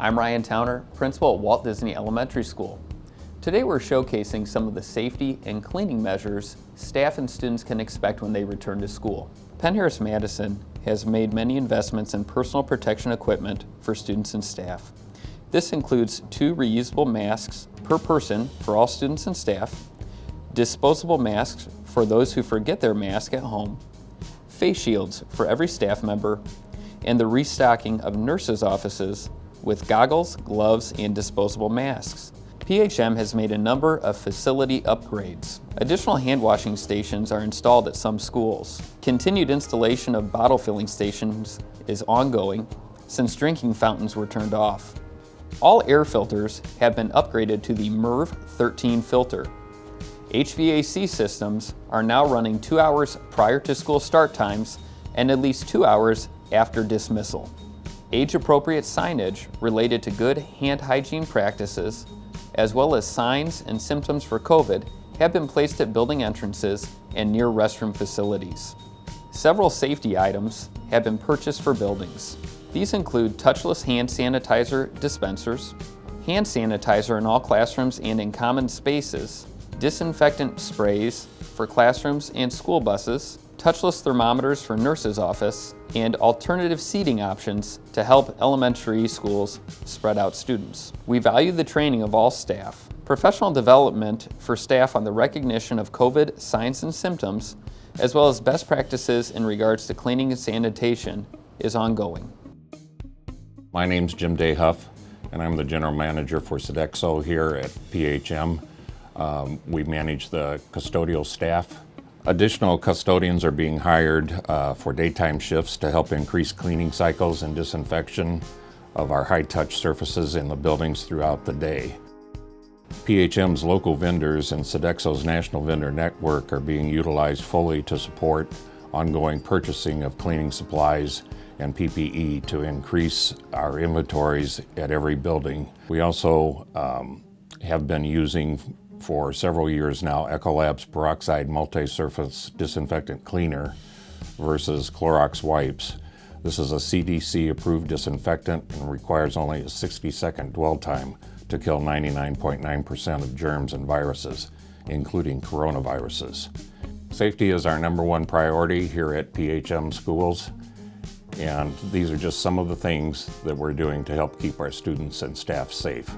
I'm Ryan Towner, principal at Walt Disney Elementary School. Today we're showcasing some of the safety and cleaning measures staff and students can expect when they return to school. Penn-Harris-Madison has made many investments in personal protection equipment for students and staff. This includes 2 reusable masks per person for all students and staff, disposable masks for those who forget their mask at home, face shields for every staff member, and the restocking of nurses' offices with goggles, gloves, and disposable masks. PHM has made a number of facility upgrades. Additional hand washing stations are installed at some schools. Continued installation of bottle filling stations is ongoing since drinking fountains were turned off. All air filters have been upgraded to the MERV 13 filter. HVAC systems are now running 2 hours prior to school start times and at least 2 hours after dismissal. Age-appropriate signage related to good hand hygiene practices, as well as signs and symptoms for COVID, have been placed at building entrances and near restroom facilities. Several safety items have been purchased for buildings. These include touchless hand sanitizer dispensers, hand sanitizer in all classrooms and in common spaces, disinfectant sprays for classrooms and school buses, touchless thermometers for nurses' office, and alternative seating options to help elementary schools spread out students. We value the training of all staff. Professional development for staff on the recognition of COVID signs and symptoms, as well as best practices in regards to cleaning and sanitation, is ongoing. My name's Jim Dayhuff, and I'm the General Manager for Sodexo here at PHM. We manage the custodial staff. Additional custodians are being hired for daytime shifts to help increase cleaning cycles and disinfection of our high-touch surfaces in the buildings throughout the day. PHM's local vendors and Sodexo's national vendor network are being utilized fully to support ongoing purchasing of cleaning supplies and PPE to increase our inventories at every building. We also have been using for several years now Ecolab's peroxide multi-surface disinfectant cleaner versus Clorox wipes. This is a CDC approved disinfectant and requires only a 60-second dwell time to kill 99.9% of germs and viruses, including coronaviruses. Safety is our #1 priority here at PHM schools, and these are just some of the things that we're doing to help keep our students and staff safe.